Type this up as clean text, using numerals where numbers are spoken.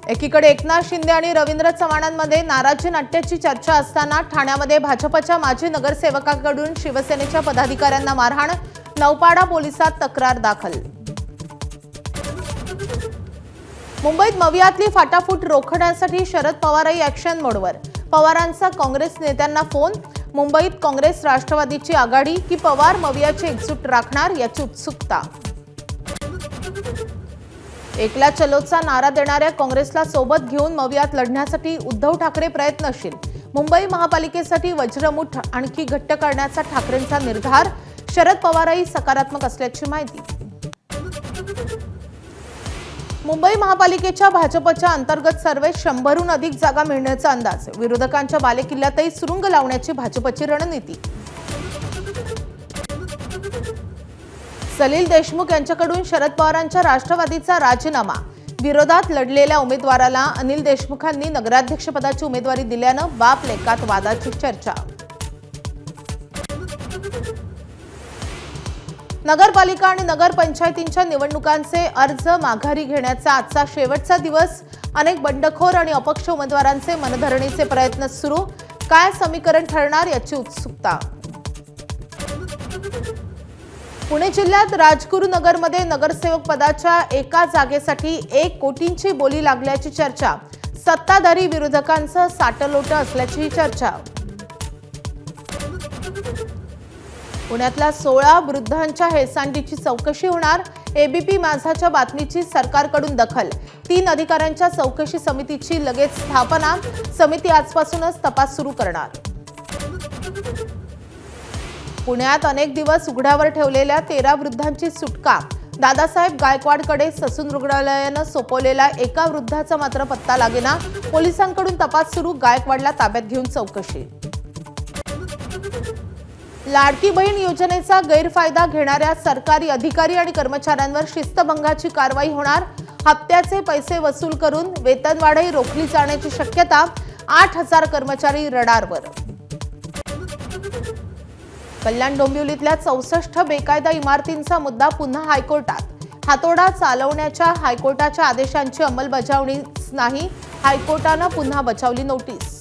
एकीकडे एकनाथ शिंदे आणि रवींद्र चव्हाणांमध्ये नाराजी नाट्याची चर्चा असताना ठाण्यामध्ये भाजपच्या माजी नगरसेवकाकडून शिवसेनेच्या पदाधिकाऱ्यांना मारहाण, नौपाडा पोलिसात तक्रार दाखल। मुंबईत मवियातली फाटाफूट रोखण्यासाठी शरद पवारही ॲक्शन मोडवर। पवारांचा काँग्रेस नेत्यांना फोन। मुंबईत काँग्रेस राष्ट्रवादीची आघाडी की पवार मवियाची एकजूट राखणार याची उत्सुकता। एकला चलोचा नारा देणाऱ्या काँग्रेसला सोबत घेऊन मवियात लढण्यासाठी उद्धव ठाकरे प्रयत्नशील। मुंबई महापालिकेसाठी वज्रमुठ आणखी घट्ट करण्याचा ठाकरेंचा निर्धार। शरद पवारही सकारात्मक असल्याची माहिती। मुंबई महापालिकेच्या भाजपच्या अंतर्गत सर्वेत 100हून अधिक जागा मिळण्याचा अंदाज। विरोधकांच्या बालेकिल्ल्यातही सुरुंग लावण्याची भाजपची रणनीती। सलील देशमुख यांच्याकडून शरद पवारांच्या राष्ट्रवादीचा राजीनामा। विरोधात लढलेल्या उमेदवाराला अनिल देशमुखांनी नगराध्यक्षपदाची उमेदवारी दिल्यानं बाप लेकात वादाची चर्चा। नगरपालिका आणि नगरपंचायतींच्या निवडणुकांचे अर्ज माघारी घेण्याचा आजचा शेवटचा दिवस। अनेक बंडखोर आणि अपक्ष उमेदवारांचे मनधरणीचे प्रयत्न सुरू। काय समीकरण ठरणार याची उत्सुकता। पुणे जिल्ह्यात राजगुरुनगरमध्ये नगरसेवक पदाच्या एका जागेसाठी 1 कोटींची बोली लागल्याची चर्चा। सत्ताधारी विरोधकांचं साटलोटं असल्याची चर्चा। पुण्यातल्या 16 वृद्धांच्या हेळसांडीची चौकशी होणार। एबीपी माझाच्या बातमीची सरकारकडून दखल। 3 अधिकाऱ्यांच्या चौकशी समितीची लगेच स्थापना। समिती आजपासूनच तपास सुरू करणार। पुण्यात अनेक दिवस उघड्यावर ठेवलेल्या 13 वृद्धांची सुटका। दादासाहेब गायकवाडकडे ससून रुग्णालयानं सोपवलेला एका वृद्धाचा मात्र पत्ता लागेना। पोलिसांकडून तपास सुरू। गायकवाडला ताब्यात घेऊन चौकशी। लाडकी बहीण योजनेचा गैरफायदा घेणाऱ्या सरकारी अधिकारी आणि कर्मचाऱ्यांवर शिस्तभंगाची कारवाई होणार। हप्त्याचे पैसे वसूल करून वेतनवाढही रोखली जाण्याची शक्यता। 8000 कर्मचारी रडारवर। कल्याण डोंबिवलीतल्या 64 बेकायदा इमारतींचा मुद्दा पुन्हा हायकोर्टात। हातोडा चालवण्याच्या हायकोर्टाच्या आदेशांची अंमलबजावणीच नाही। हायकोर्टानं पुन्हा बजावली नोटीस।